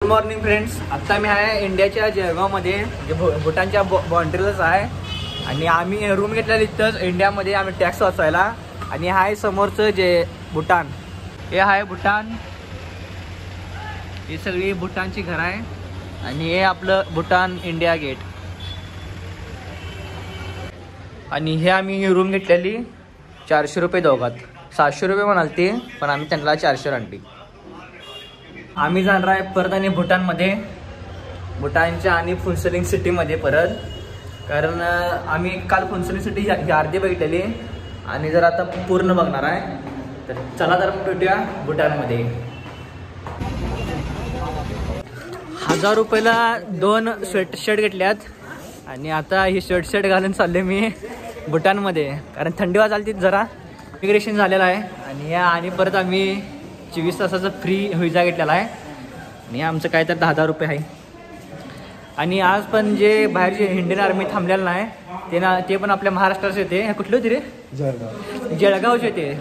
Morning friends. आत्ता मी आहे इंडियाच्या जळगावमध्ये, म्हणजे भूटानच्या बाउंड्रीलाच आहे. आणि आम्ही रूम घेतलेला इथंच इंडियामध्ये, आम्ही टॅक्स वाचवायला. आणि हा आहे समोरचं जे भूटान, हे आहे भूटान. ही सगळी भूटानची घरं आहे. आणि हे आपलं भूटान इंडिया गेट. आणि हे आम्ही रूम घेतलेली 400 रुपये दोघात. 700 रुपये म्हणाल ते, पण आम्ही त्यांना 400 आणली. आम्ही जाणार आहे परत आणि भूटानमध्ये, भूटानच्या आणि फुनसलिंग सिटीमध्ये परत. कारण आम्ही काल फुनसलिंग सिटी ही अर्धी बघितलेली आणि जर आता पूर्ण बघणार आहे. तर चला तर भेटूया भूटानमध्ये. 1000 रुपयाला 2 स्वेटशर्ट घेतल्यात. आणि आता ही शर्ट घालून चालले मी भूटानमध्ये, कारण थंडी वाजायला ती जरा. इमिग्रेशन झालेलं आहे आणि परत आम्ही 24 तासाचा फ्री व्हिजा घेतलेला आहे. आणि आमचं काय तर 10,000 रुपये आहे. आणि आज पण जे बाहेरचे इंडियन आर्मी थांबलेलं नाही ते पण आपल्या महाराष्ट्राचे येते. हे कुठले होते रे? जळगावचे येते.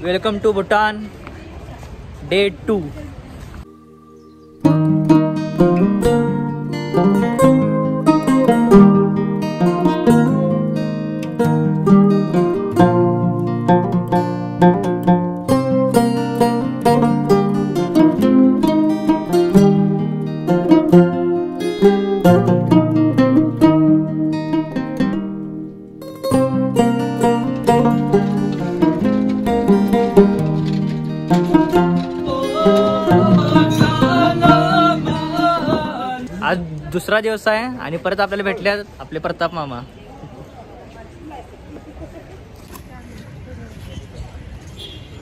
Welcome to Bhutan day 2. आज दुसरा दिवस आहे आणि परत आपल्याला भेटले आपले प्रताप मामा.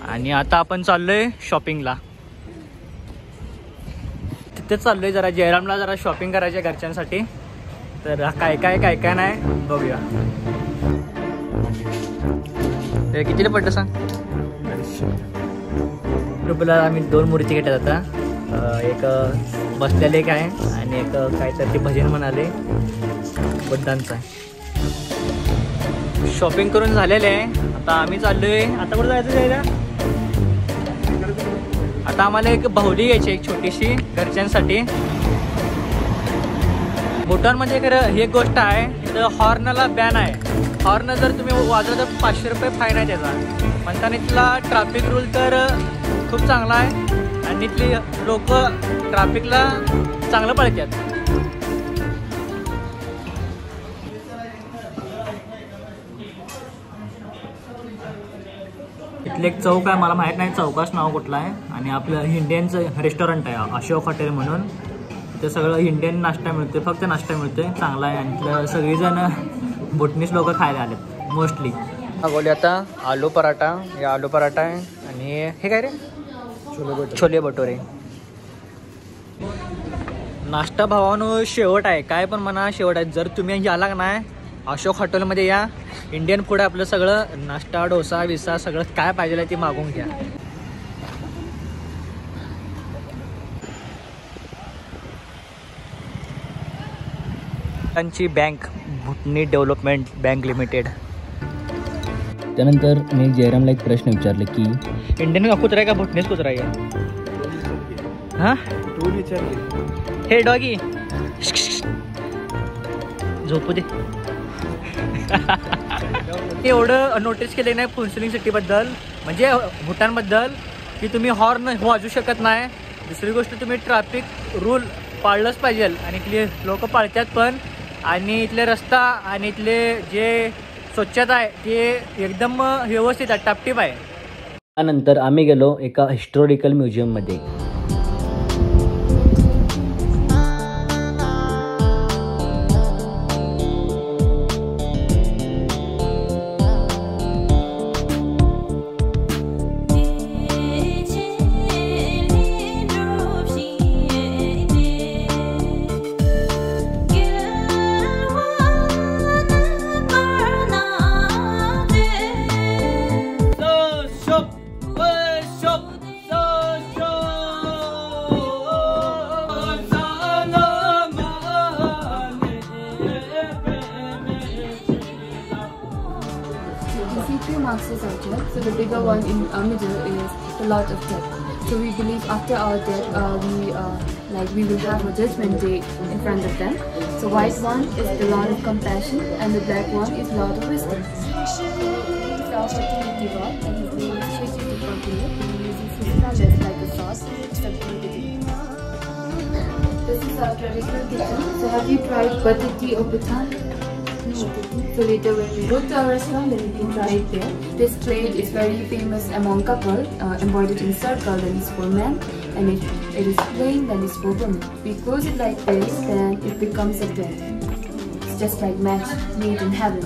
आणि आता आपण चाललोय शॉपिंगला. तिथे चाललोय जरा जयरामला जरा शॉपिंग करायची घरच्यांसाठी. तर काय नाही बघूया. ते कितीला पडतं सांग? 100 रुपयाला आम्ही 2 मूर्ती घेतल्या आता. एक बसलेले एक आहे आणि एक काहीतरी ते भजन म्हणाले बुद्धांचं आहे. शॉपिंग करून झालेले आहे. आता आम्ही चाललोय. आता कुठं जायचं जायला? आता आम्हाला एक बाहुली घ्यायची, एक छोटीशी घरच्यांसाठी. भूटानमध्ये खरं एक गोष्ट आहे, इथं हॉर्नला बॅन आहे. हॉर्न जर तुम्ही वाजवलं तर 500 रुपये फाईन आहे त्याचा. म्हणताना इथला ट्रॅफिक रूल तर खूप चांगला आहे. आणि इथली लोक ट्रॅफिकला चांगलं पळतात. इथलं एक चौक आहे, मला माहीत नाही चौकाचं नाव कुठलं आहे. आणि आपलं इंडियनचं रेस्टॉरंट आहे अशोक हॉटेल म्हणून. तिथं सगळं इंडियन नाश्ता मिळतो, फक्त नाश्ता मिळतोय, चांगला आहे. आणि इथलं सगळीजण भूटनीस लोक खायला आलेत मोस्टली. बोलू आता आलू पराठा. हे आलू पराठा आहे. आणि हे काय रे? छोले भटुरे. नाश्ता भावानो शेवट आहे, काय पण म्हणा शेवट आहे. जर तुम्ही आला का नाही अशोक हॉटेलमध्ये या. इंडियन फूड आपलं सगळं, नाश्ता डोसा विसा सगळं काय पाहिजे ते मागवून घ्या. त्यांची बँक भूटनी डेव्हलपमेंट बँक लिमिटेड. त्यानंतर मी जयरामला एक प्रश्न विचारले की इंडियन कुत्रा आहे का भूटनीस कुत्रा आहे का? हां हे डॉगी झोपू दे. एवढं नोटीस केले नाही फुनसलिंग सिटीबद्दल, म्हणजे भूटानबद्दल, की तुम्ही हॉर्न वाजवू शकत नाही. दुसरी गोष्ट तुम्ही ट्रॅफिक रूल पाळलंच पाहिजे. आणि इथले लोक पाळतात पण. आणि इथले रस्ता आणि इथले जे स्वच्छता आहे ते एकदम व्यवस्थित आहे, टापटीप आहे. त्यानंतर आम्ही गेलो एका हिस्टॉरिकल म्युझियममध्ये. see two Marxist arches. So the bigger one in our middle is a lot of death. So we believe after our death, we will have a judgment day in front of them. So white one is the Lord of compassion, and the black one is Lord of wisdom. He's our fertility god, and his name is Shri Dukkha. He uses his knowledge like a sauce to fertility. This is our traditional kitchen. So have you tried butter tea or bhutan? No. So later when we go to our restaurant, then we can try it there. This plate is very famous among couple, embroidered in circle, then it's for men, and if it is plain, then it's for women. We close it like this, then it becomes a bed. It's just like match made in heaven.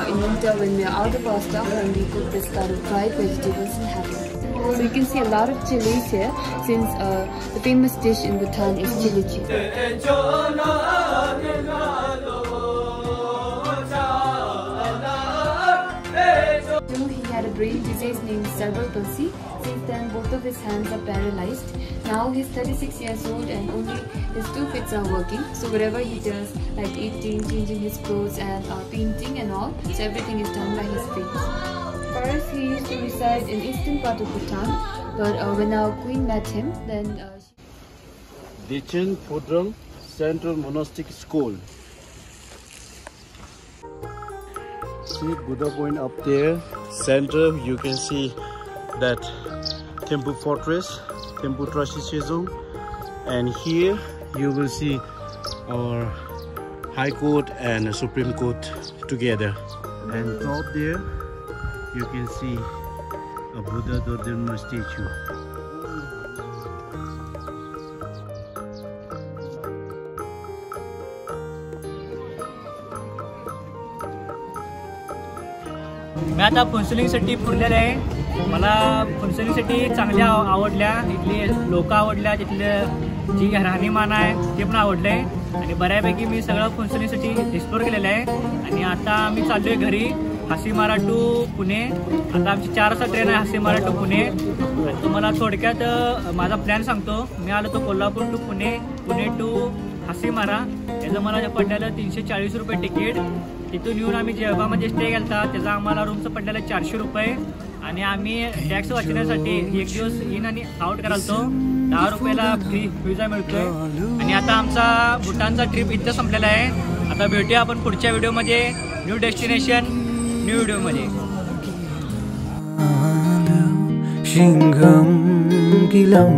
In winter, when we are out of our stuff, then we cook this kind of fried vegetables in heaven. So you can see a lot of chilies here, since the famous dish in Bhutan is chili cheese. He had a brain disease named cerebral palsy. Since then, both of his hands are paralyzed. Now he's 36 years old and only his 2 feet are working. So whatever he does, like eating, changing his clothes, and painting and all, so everything is done by his feet. First, he used to reside in eastern part of Bhutan, but when our queen met him, then Dichen Phodrong Central Monastic School. See Buddha Point up there, center. You can see that Thimphu Fortress, Thimphu Trashi Sejong, and here you will see our High Court and Supreme Court together. And top there, you can see a Buddha Dodema statue. मी आता फुन्सुलिंगसाठी फिरलेलं आहे. मला फुन्सुलिंगसाठी चांगल्या आवडल्या, इथली लोक आवडल्या, तिथले जी राहणीमान आहे ते पण आवडले आणि बऱ्यापैकी मी सगळं फुन्सुलिंगसाठी एक्सप्लोर केलेलं आहे. आणि आता आम्ही चाललो आहे घरी, हासीमारा टू पुणे. आता आमची 4 वाजता ट्रेन आहे हासीमारा टू पुणे. आणि तुम्हाला थोडक्यात माझा प्लॅन सांगतो. मी आलो तो कोल्हापूर टू पुणे, पुणे टू हासीमारा. याचं मला पडलेलं 340 रुपये तिकीट. तिथून येऊन आम्ही जळगावमध्ये स्टे केला, त्याचा आम्हाला रूमचं पडलेलं 400 रुपये. आणि आम्ही टॅक्स वाचण्यासाठी 1 दिवस इन आणि आउट करायचो. 10 रुपयाला फ्री विजा मिळतोय. आणि आता आमचा भूटानचा ट्रिप इथं संपलेला आहे. आता भेटूया आपण पुढच्या व्हिडिओमध्ये, न्यू डेस्टिनेशन न्यू व्हिडिओमध्ये. सिंघम किलम